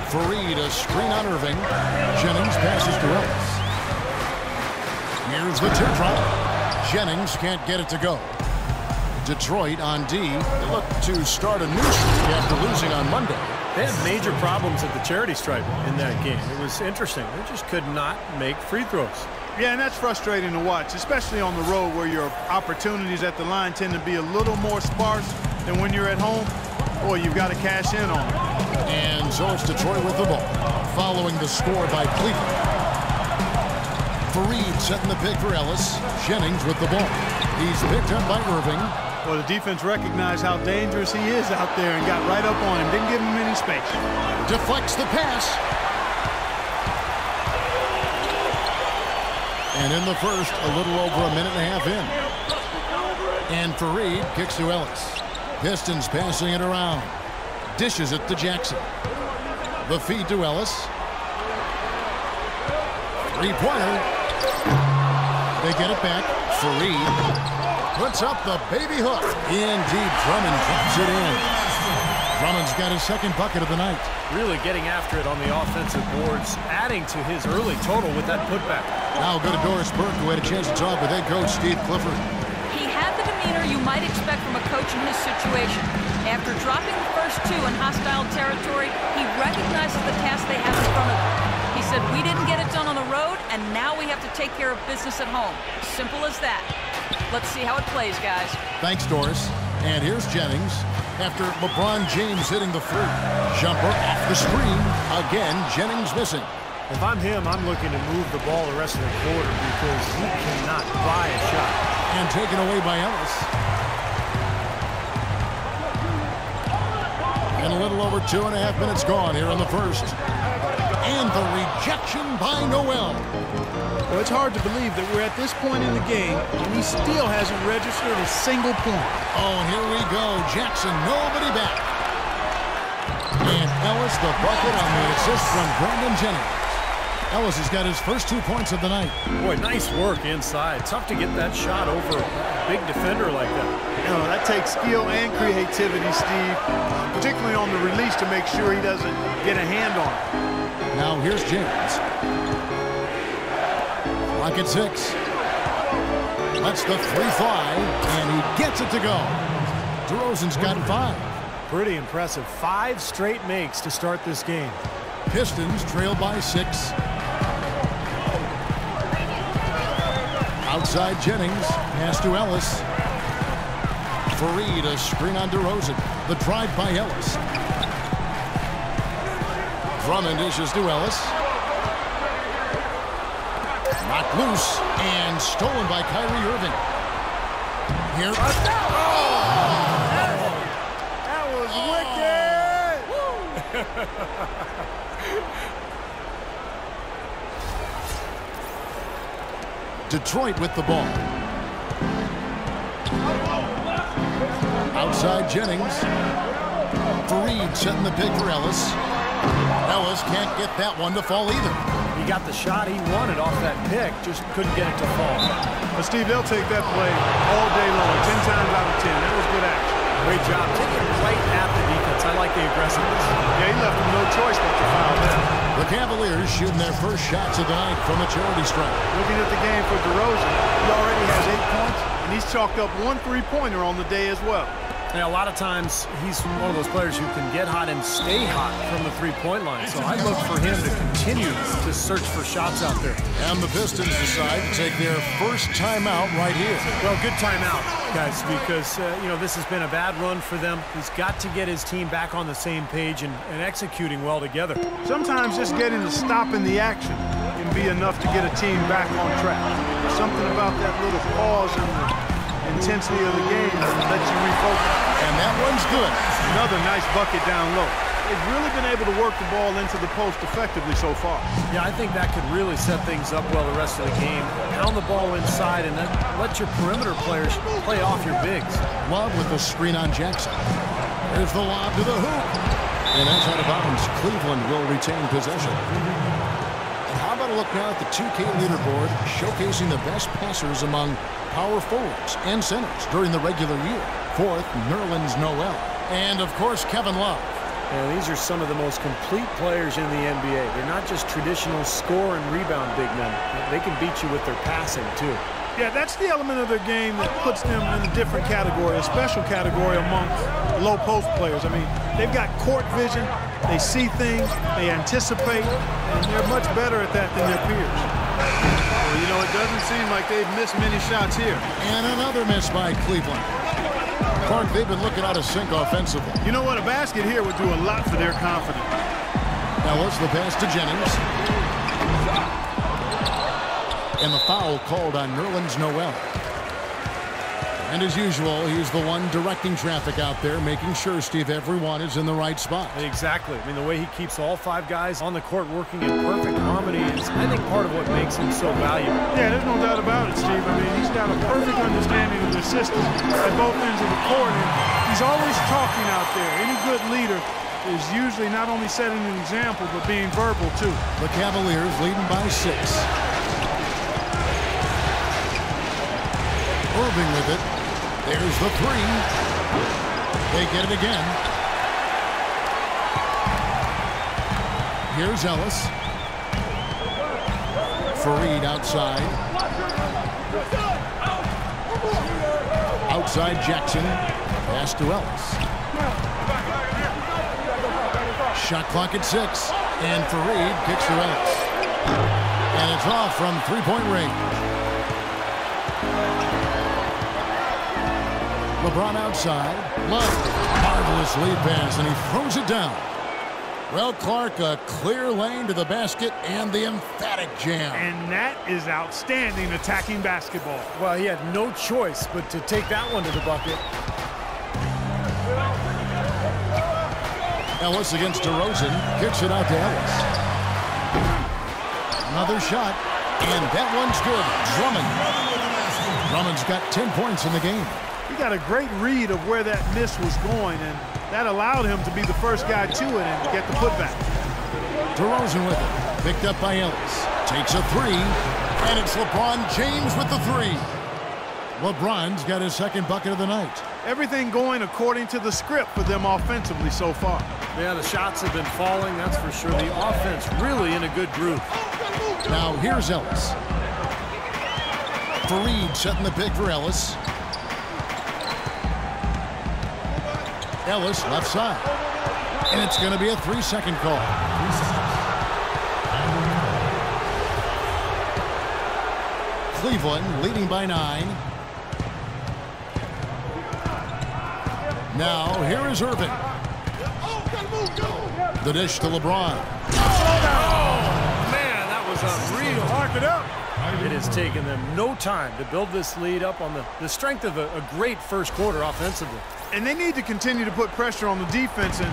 Fareed, a screen on Irving. Jennings passes to Ellis. Here's the teardrop. Jennings can't get it to go. Detroit on D. They look to start a new streak after losing on Monday. They had major problems at the charity stripe in that game. It was interesting. They just could not make free throws. Yeah, and that's frustrating to watch, especially on the road where your opportunities at the line tend to be a little more sparse than when you're at home. Boy, you've got to cash in on it. And so it's Detroit with the ball, following the score by Cleveland. Fareed setting the pick for Ellis. Jennings with the ball. He's picked up by Irving. Well, the defense recognized how dangerous he is out there and got right up on him. Didn't give him any space. Deflects the pass. And in the first, a little over a minute and a half in. And Fareed kicks to Ellis. Pistons passing it around. Dishes it to Jackson. The feed to Ellis. Three-pointer. They get it back. Fareed puts up the baby hook. Indeed, Drummond drops it in. Drummond's got his second bucket of the night. Really getting after it on the offensive boards, adding to his early total with that putback. Now go to Doris Burke, who had a chance to talk with head coach Steve Clifford. He had the demeanor you might expect from a coach in his situation. After dropping the first two in hostile territory, he recognizes the task they have in front of him. He said, "We didn't get it done on the road, and now we have to take care of business at home." Simple as that. Let's see how it plays, guys. Thanks, Doris. And here's Jennings after LeBron James hitting the free. Jumper off the screen. Again, Jennings missing. If I'm him, I'm looking to move the ball the rest of the quarter because he cannot buy a shot. And taken away by Ellis. And a little over 2.5 minutes gone here in the first. And the rejection by Noel. Well, it's hard to believe that we're at this point in the game and he still hasn't registered a single point. Oh, and here we go. Jackson, nobody back. And Ellis the bucket on the assist from Brandon Jennings. Ellis has got his first 2 points of the night. Boy, nice work inside. Tough to get that shot over a big defender like that. You know, that takes skill and creativity, Steve, particularly on the release to make sure he doesn't get a hand on it. Now here's James. Clock at 6. Lets the three fly, and he gets it to go. DeRozan's got 5. Pretty impressive. 5 straight makes to start this game. Pistons trail by 6. Outside Jennings. Pass to Ellis. Fareed, a screen on DeRozan. The drive by Ellis. Drummond dishes to Ellis. Knocked loose and stolen by Kyrie Irving. Here. That was wicked! Detroit with the ball. Outside Jennings. Fareed setting the pick for Ellis. Ellis can't get that one to fall either. He got the shot he wanted off that pick, just couldn't get it to fall. But Steve, they'll take that play all day long, 10 times out of 10. That was good action. Great job taking right at the defense. I like the aggressiveness. Yeah, he left him no choice but to foul there. The Cavaliers shooting their first shots of the night from the charity stripe. Looking at the game for DeRozan, he already has 8 points, and he's chalked up 1 3-pointer on the day as well. Yeah, a lot of times he's one of those players who can get hot and stay hot from the three-point line. So I look for him to continue to search for shots out there. And the Pistons decide to take their first timeout right here. Well, good timeout, guys, because, you know, this has been a bad run for them. He's got to get his team back on the same page and executing well together. Sometimes just getting to stop in the action can be enough to get a team back on track. There's something about that little pause in the intensity of the game that lets you refocus. And that one's good. Another nice bucket down low. They've really been able to work the ball into the post effectively so far. Yeah, I think that could really set things up well the rest of the game. Pound the ball inside and then let your perimeter players play off your bigs. Love with the screen on Jackson. There's the lob to the hoop. And that's out of bounds. Cleveland will retain possession. And how about a look now at the 2K leaderboard showcasing the best passers among power forwards and centers during the regular year. 4th, Nerlens Noel. And, of course, Kevin Love. And these are some of the most complete players in the NBA. They're not just traditional score and rebound big men. They can beat you with their passing, too. Yeah, that's the element of their game that puts them in a different category, a special category amongst low post players. I mean, they've got court vision, they see things, they anticipate, and they're much better at that than their peers. Well, you know, it doesn't seem like they've missed many shots here. And another miss by Cleveland. Clark, they've been looking out of sync offensively. You know what? A basket here would do a lot for their confidence. Ellis, the pass to Jennings. And the foul called on Nerlens Noel. And as usual, he's the one directing traffic out there, making sure, Steve, everyone is in the right spot. Exactly. I mean, the way he keeps all 5 guys on the court working in perfect harmony is, I think, part of what makes him so valuable. Yeah, there's no doubt about it, Steve. I mean, he's got a perfect understanding of the system at both ends of the court, and he's always talking out there. Any good leader is usually not only setting an example, but being verbal, too. The Cavaliers leading by 6. Irving with it. There's the 3. They get it again. Here's Ellis. Fareed outside. Outside Jackson. Pass to Ellis. Shot clock at 6. And Fareed kicks to Ellis. And it's off from three-point range. LeBron outside. Love. Marvelous lead pass, and he throws it down. Well, Clark, a clear lane to the basket and the emphatic jam. And that is outstanding attacking basketball. Well, he had no choice but to take that one to the bucket. Ellis against DeRozan. Kicks it out to Ellis. Another shot, and that one's good. Drummond's got 10 points in the game. He got a great read of where that miss was going, and that allowed him to be the first guy to it and get the putback. DeRozan with it. Picked up by Ellis. Takes a 3, and it's LeBron James with the 3. LeBron's got his second bucket of the night. Everything going according to the script for them offensively so far. Yeah, the shots have been falling, that's for sure. The offense really in a good groove. Now here's Ellis. Fareed setting the pick for Ellis. Ellis left side. And it's going to be a 3-second call. Cleveland leading by 9. Now here is Irving. The dish to LeBron. Oh, man, that was unreal. Lock it up. It has taken them no time to build this lead up on the strength of a great first quarter offensively. And they need to continue to put pressure on the defense and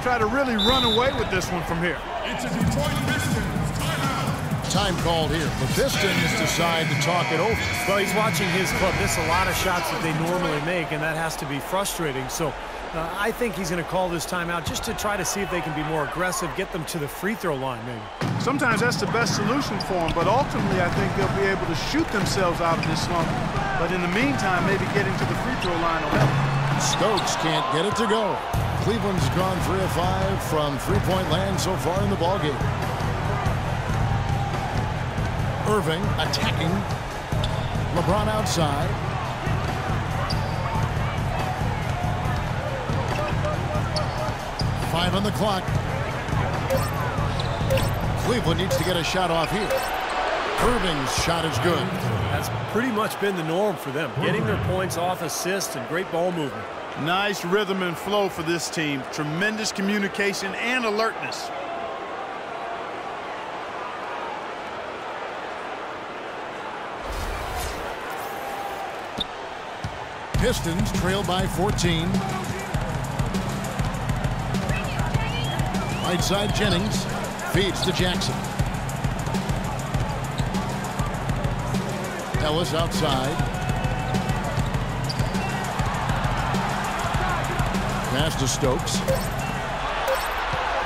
try to really run away with this one from here. It's a Detroit Pistons timeout. Time called here. The Pistons decide to talk it over. Well, he's watching his club miss a lot of shots that they normally make, and that has to be frustrating. So I think he's going to call this timeout just to try to see if they can be more aggressive, get them to the free throw line maybe. Sometimes that's the best solution for them, but ultimately I think they'll be able to shoot themselves out of this slump. But in the meantime, maybe getting to the free throw line will help. Stokes can't get it to go. Cleveland's gone 3 of 5 from three-point land so far in the ballgame. Irving attacking. LeBron outside. Five on the clock. Cleveland needs to get a shot off here. Irving's shot is good. That's pretty much been the norm for them, getting their points off assists and great ball movement. Nice rhythm and flow for this team. Tremendous communication and alertness. Pistons trail by 14. Right side Jennings feeds to Jackson. Ellis outside. Pass to Stokes.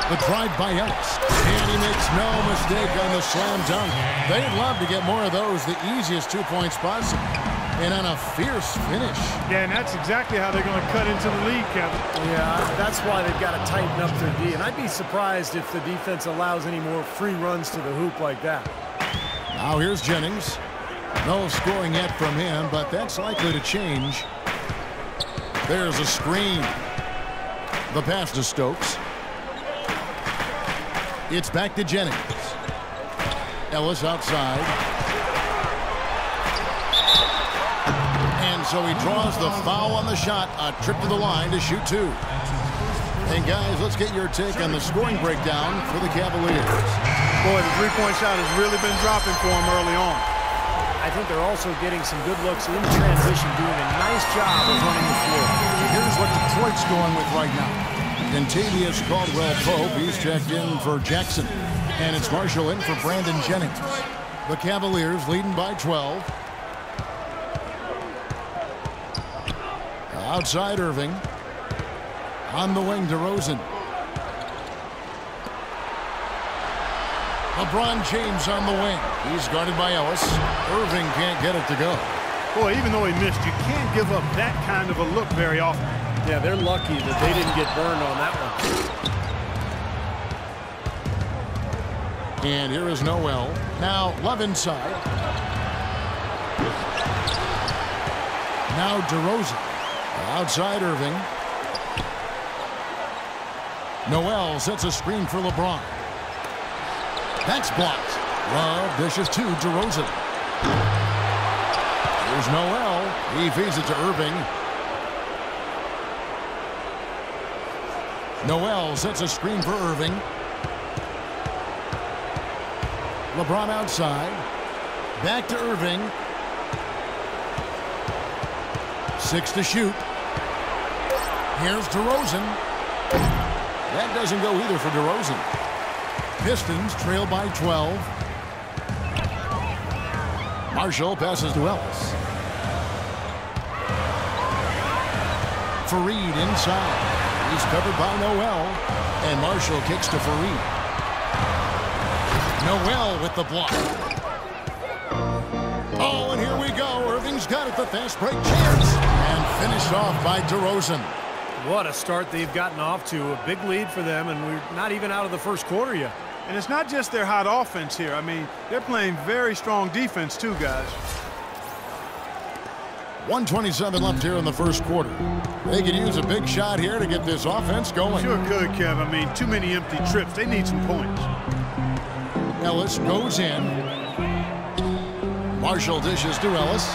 The drive by Ellis. And he makes no mistake on the slam dunk. They'd love to get more of those, the easiest 2 points possible. And on a fierce finish. Yeah, and that's exactly how they're going to cut into the lead, Kevin. Yeah, that's why they've got to tighten up their D. And I'd be surprised if the defense allows any more free runs to the hoop like that. Now here's Jennings. No scoring yet from him, but that's likely to change. There's a screen. The pass to Stokes. It's back to Jennings. Ellis outside. And so he draws the foul on the shot. A trip to the line to shoot two. And guys, let's get your take on the scoring breakdown for the Cavaliers. Boy, the three-point shot has really been dropping for him early on. I think they're also getting some good looks in transition, doing a nice job of running the floor. Here's what Detroit's going with right now. Contavious Caldwell-Pope, he's checked in for Jackson. And it's Marshall in for Brandon Jennings. The Cavaliers leading by 12. Outside Irving. On the wing, DeRozan. LeBron James on the wing. He's guarded by Ellis. Irving can't get it to go. Boy, even though he missed, you can't give up that kind of a look very often. Yeah, they're lucky that they didn't get burned on that one. And here is Noel. Now Love inside. Now DeRozan. Outside Irving. Noel sets a screen for LeBron. That's blocked. Love dishes to DeRozan. Here's Noel. He feeds it to Irving. Noel sets a screen for Irving. LeBron outside. Back to Irving. 6 to shoot. Here's DeRozan. That doesn't go either for DeRozan. Pistons trail by 12. Marshall passes to Ellis. Fareed inside. He's covered by Noel. And Marshall kicks to Fareed. Noel with the block. Oh, and here we go. Irving's got it. The fast break chance. And finished off by DeRozan. What a start they've gotten off to. A big lead for them, and we're not even out of the first quarter yet. And it's not just their hot offense here. I mean, they're playing very strong defense too, guys. 1:27 left here in the first quarter. They could use a big shot here to get this offense going. Sure could, Kev. I mean, too many empty trips. They need some points. Ellis goes in. Marshall dishes to Ellis.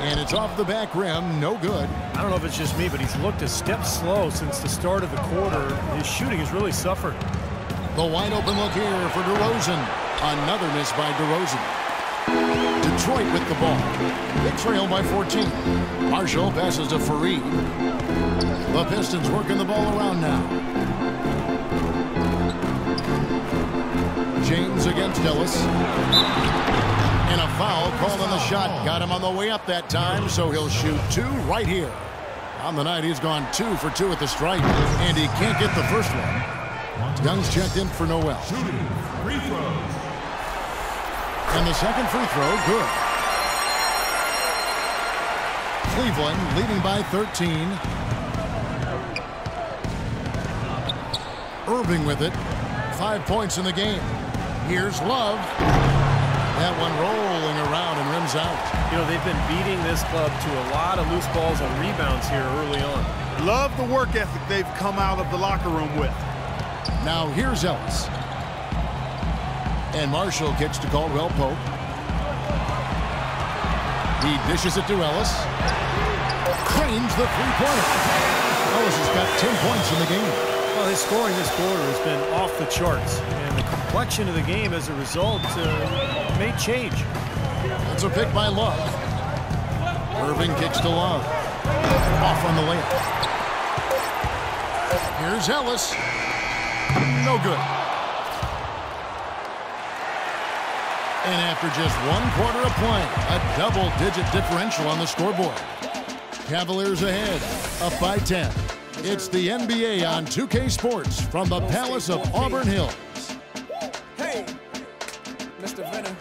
And it's off the back rim. No good. I don't know if it's just me, but he's looked a step slow since the start of the quarter. His shooting has really suffered. The wide open look here for DeRozan. Another miss by DeRozan. Detroit with the ball. They trail by 14. Marshall passes to Fareed. The Pistons working the ball around now. James against Ellis. And a foul called on the shot. Got him on the way up that time, so he'll shoot two right here. On the night, he's gone 2 for 2 at the stripe, and he can't get the first one. Young's checked in for Noel. Free throws. And the second free throw, good. Cleveland leading by 13. Irving with it. 5 points in the game. Here's Love. That one rolling around and rims out. You know, they've been beating this club to a lot of loose balls and rebounds here early on. Love the work ethic they've come out of the locker room with. Now here's Ellis. And Marshall kicks to Caldwell-Pope. He dishes it to Ellis. Cranes the three-pointer. Ellis has got 10 points in the game. Well, his scoring this quarter has been off the charts, and the complexion of the game as a result may change. It's a pick by Love. Irving kicks to Love. Off on the layup. Here's Ellis. No good. And after just 1 quarter of play, a double-digit differential on the scoreboard. Cavaliers ahead, up by 10. It's the NBA on 2K Sports from the Palace of Auburn Hills. Hey, Mr. Venom.